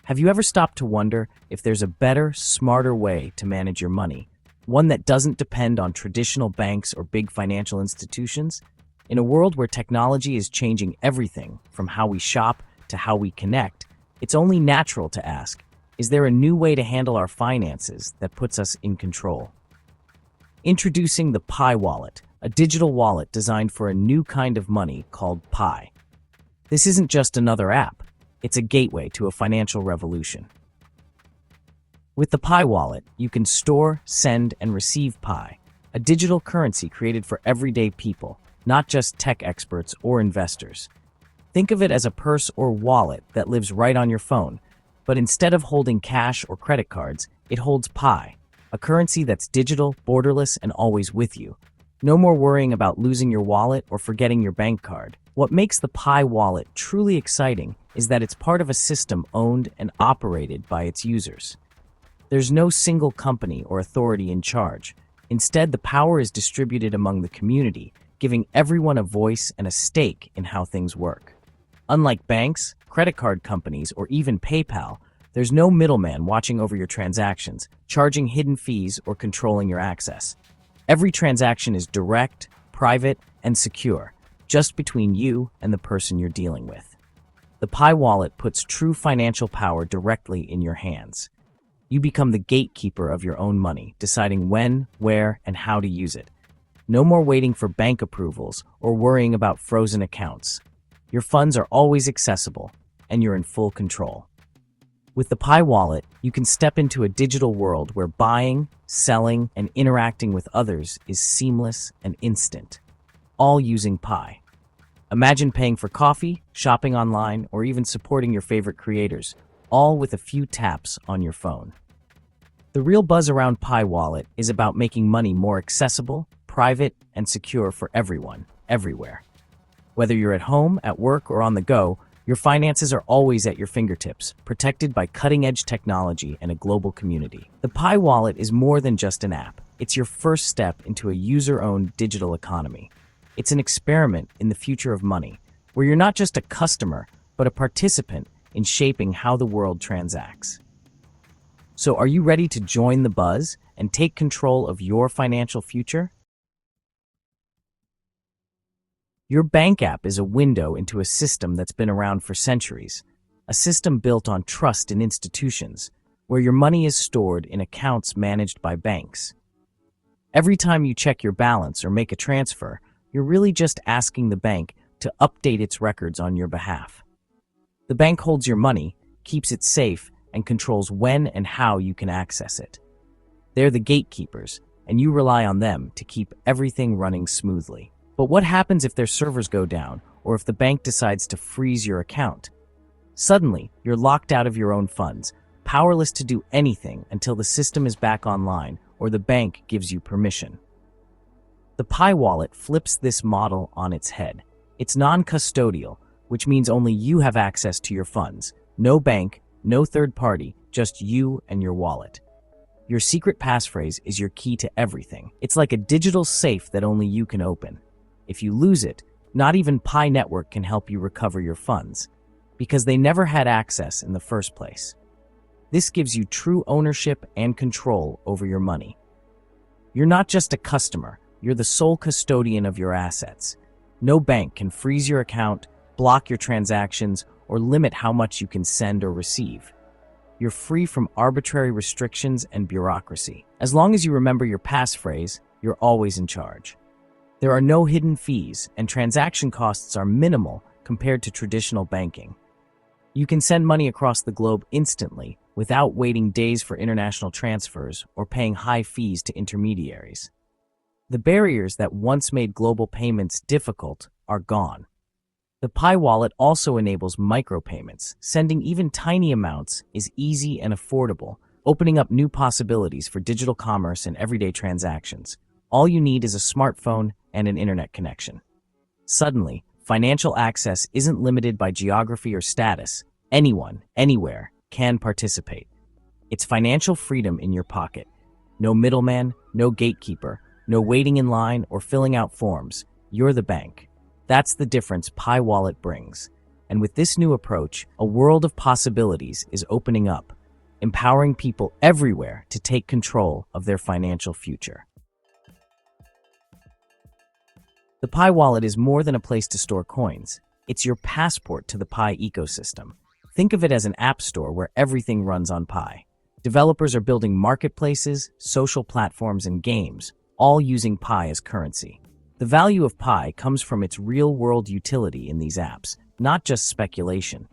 Have you ever stopped to wonder if there's a better, smarter way to manage your money? One that doesn't depend on traditional banks or big financial institutions? In a world where technology is changing everything from how we shop to how we connect, it's only natural to ask, is there a new way to handle our finances that puts us in control? Introducing the Pi Wallet, a digital wallet designed for a new kind of money called Pi. This isn't just another app, it's a gateway to a financial revolution. With the Pi Wallet, you can store, send, and receive Pi, a digital currency created for everyday people, not just tech experts or investors. Think of it as a purse or wallet that lives right on your phone, but instead of holding cash or credit cards, it holds Pi, a currency that's digital, borderless, and always with you. No more worrying about losing your wallet or forgetting your bank card. What makes the Pi Wallet truly exciting is that it's part of a system owned and operated by its users. There's no single company or authority in charge. Instead, the power is distributed among the community, giving everyone a voice and a stake in how things work. Unlike banks, credit card companies, or even PayPal, there's no middleman watching over your transactions, charging hidden fees, or controlling your access. Every transaction is direct, private, and secure, just between you and the person you're dealing with. The Pi Wallet puts true financial power directly in your hands. You become the gatekeeper of your own money, deciding when, where, and how to use it. No more waiting for bank approvals or worrying about frozen accounts. Your funds are always accessible, and you're in full control. With the Pi Wallet, you can step into a digital world where buying, selling, and interacting with others is seamless and instant, all using Pi. Imagine paying for coffee, shopping online, or even supporting your favorite creators, all with a few taps on your phone. The real buzz around Pi Wallet is about making money more accessible, private, and secure for everyone, everywhere. Whether you're at home, at work, or on the go, your finances are always at your fingertips, protected by cutting-edge technology and a global community. The Pi Wallet is more than just an app. It's your first step into a user-owned digital economy. It's an experiment in the future of money, where you're not just a customer, but a participant in shaping how the world transacts. So are you ready to join the buzz and take control of your financial future? Your bank app is a window into a system that's been around for centuries, a system built on trust in institutions, where your money is stored in accounts managed by banks. Every time you check your balance or make a transfer, you're really just asking the bank to update its records on your behalf. The bank holds your money, keeps it safe, and controls when and how you can access it. They're the gatekeepers, and you rely on them to keep everything running smoothly. But what happens if their servers go down, or if the bank decides to freeze your account? Suddenly, you're locked out of your own funds, powerless to do anything until the system is back online or the bank gives you permission. The Pi Wallet flips this model on its head. It's non-custodial, which means only you have access to your funds. No bank, no third party, just you and your wallet. Your secret passphrase is your key to everything. It's like a digital safe that only you can open. If you lose it, not even Pi Network can help you recover your funds, because they never had access in the first place. This gives you true ownership and control over your money. You're not just a customer, you're the sole custodian of your assets. No bank can freeze your account, block your transactions, or limit how much you can send or receive. You're free from arbitrary restrictions and bureaucracy. As long as you remember your passphrase, you're always in charge. There are no hidden fees, and transaction costs are minimal compared to traditional banking. You can send money across the globe instantly without waiting days for international transfers or paying high fees to intermediaries. The barriers that once made global payments difficult are gone. The Pi Wallet also enables micropayments. Sending even tiny amounts is easy and affordable, opening up new possibilities for digital commerce and everyday transactions. All you need is a smartphone and an internet connection. Suddenly, financial access isn't limited by geography or status. Anyone, anywhere, can participate. It's financial freedom in your pocket. No middleman, no gatekeeper, no waiting in line or filling out forms. You're the bank. That's the difference Pi Wallet brings. And with this new approach, a world of possibilities is opening up, empowering people everywhere to take control of their financial future. The Pi wallet is more than a place to store coins. It's your passport to the Pi ecosystem. Think of it as an app store where everything runs on Pi. Developers are building marketplaces, social platforms, and games, all using Pi as currency. The value of Pi comes from its real-world utility in these apps, not just speculation.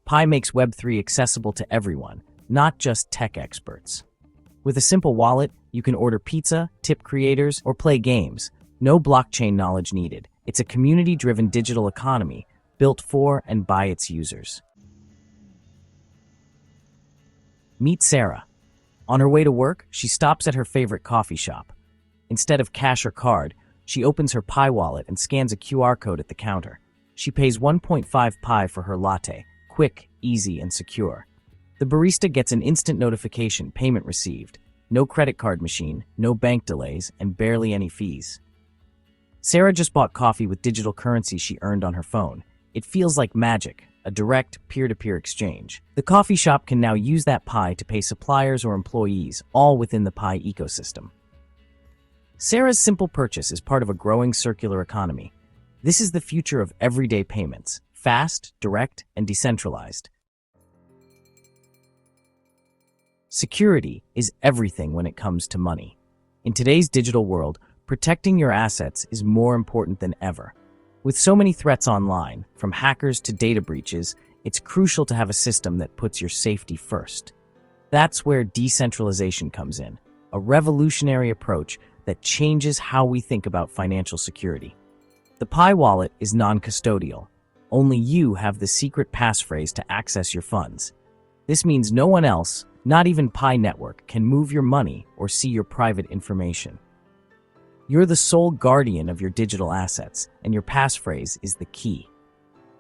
Pi makes Web3 accessible to everyone, not just tech experts. With a simple wallet, you can order pizza, tip creators, or play games. No blockchain knowledge needed. It's a community-driven digital economy built for and by its users. Meet Sarah. On her way to work, she stops at her favorite coffee shop. Instead of cash or card, she opens her Pi wallet and scans a QR code at the counter. She pays 1.5 Pi for her latte, quick, easy, and secure. The barista gets an instant notification, payment received. No credit card machine, no bank delays, and barely any fees. Sarah just bought coffee with digital currency she earned on her phone. It feels like magic, a direct peer-to-peer exchange. The coffee shop can now use that Pi to pay suppliers or employees, all within the Pi ecosystem. Sarah's simple purchase is part of a growing circular economy. This is the future of everyday payments, fast, direct, and decentralized. Security is everything when it comes to money. In today's digital world, protecting your assets is more important than ever. With so many threats online, from hackers to data breaches, it's crucial to have a system that puts your safety first. That's where decentralization comes in, a revolutionary approach that changes how we think about financial security. The Pi wallet is non-custodial. Only you have the secret passphrase to access your funds. This means no one else, not even Pi Network, can move your money or see your private information. You're the sole guardian of your digital assets, and your passphrase is the key.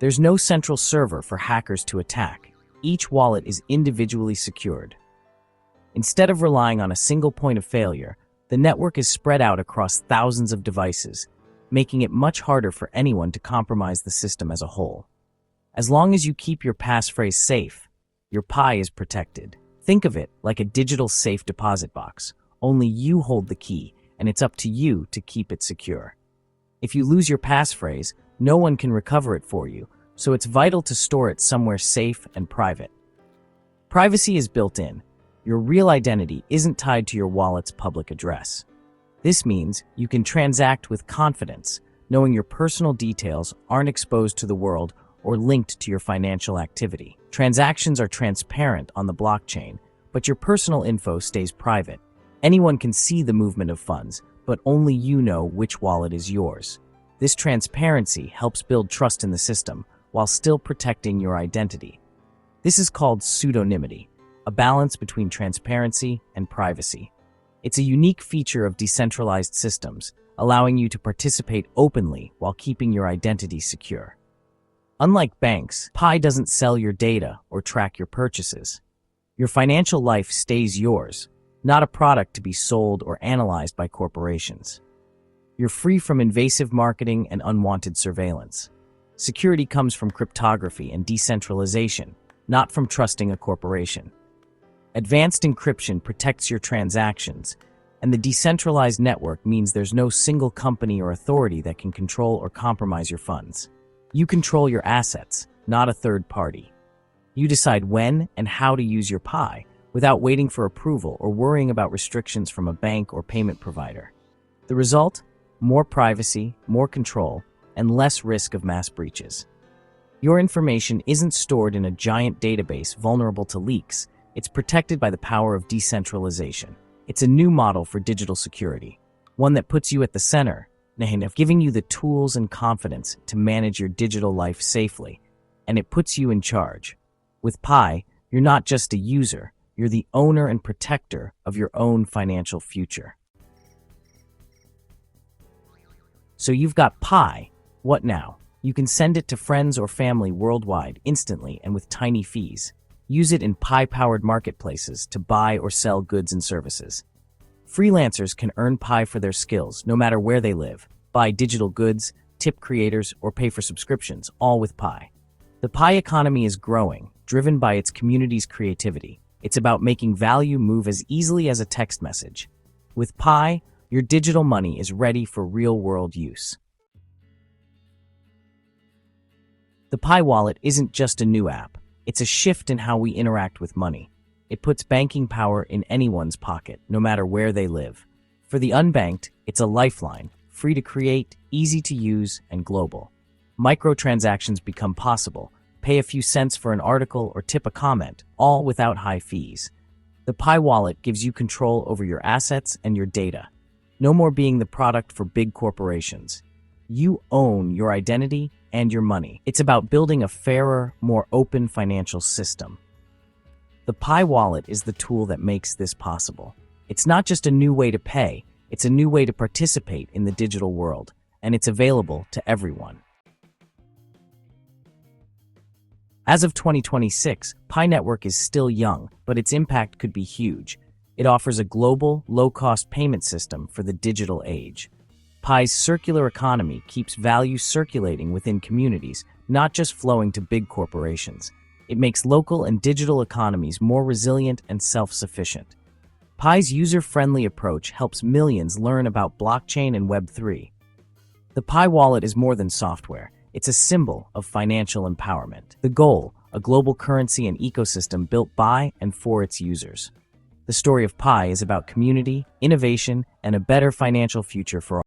There's no central server for hackers to attack. Each wallet is individually secured. Instead of relying on a single point of failure, the network is spread out across thousands of devices, making it much harder for anyone to compromise the system as a whole. As long as you keep your passphrase safe, your Pi is protected. Think of it like a digital safe deposit box. Only you hold the key, and it's up to you to keep it secure. If you lose your passphrase, no one can recover it for you, so it's vital to store it somewhere safe and private. Privacy is built in. Your real identity isn't tied to your wallet's public address. This means you can transact with confidence, knowing your personal details aren't exposed to the world or linked to your financial activity. Transactions are transparent on the blockchain, but your personal info stays private. Anyone can see the movement of funds, but only you know which wallet is yours. This transparency helps build trust in the system while still protecting your identity. This is called pseudonymity, a balance between transparency and privacy. It's a unique feature of decentralized systems, allowing you to participate openly while keeping your identity secure. Unlike banks, Pi doesn't sell your data or track your purchases. Your financial life stays yours, not a product to be sold or analyzed by corporations. You're free from invasive marketing and unwanted surveillance. Security comes from cryptography and decentralization, not from trusting a corporation. Advanced encryption protects your transactions, and the decentralized network means there's no single company or authority that can control or compromise your funds. You control your assets, not a third party. You decide when and how to use your Pi without waiting for approval or worrying about restrictions from a bank or payment provider. The result? More privacy, more control, and less risk of mass breaches. Your information isn't stored in a giant database vulnerable to leaks. It's protected by the power of decentralization. It's a new model for digital security, one that puts you at the center, giving you the tools and confidence to manage your digital life safely, and it puts you in charge. With Pi, you're not just a user, you're the owner and protector of your own financial future. So you've got Pi. What now? You can send it to friends or family worldwide instantly and with tiny fees. Use it in Pi-powered marketplaces to buy or sell goods and services. Freelancers can earn Pi for their skills no matter where they live, buy digital goods, tip creators, or pay for subscriptions, all with Pi. The Pi economy is growing, driven by its community's creativity. It's about making value move as easily as a text message. With Pi, your digital money is ready for real-world use. The Pi wallet isn't just a new app. It's a shift in how we interact with money. It puts banking power in anyone's pocket, no matter where they live. For the unbanked, it's a lifeline, free to create, easy to use, and global. Microtransactions become possible. Pay a few cents for an article or tip a comment, all without high fees. The Pi wallet gives you control over your assets and your data. No more being the product for big corporations. You own your identity and your money. It's about building a fairer, more open financial system. The Pi wallet is the tool that makes this possible. It's not just a new way to pay, it's a new way to participate in the digital world, and it's available to everyone. As of 2026, Pi Network is still young, but its impact could be huge. It offers a global, low-cost payment system for the digital age. Pi's circular economy keeps value circulating within communities, not just flowing to big corporations. It makes local and digital economies more resilient and self-sufficient. Pi's user-friendly approach helps millions learn about blockchain and Web3. The Pi wallet is more than software. It's a symbol of financial empowerment. The goal, a global currency and ecosystem built by and for its users. The story of Pi is about community, innovation, and a better financial future for all.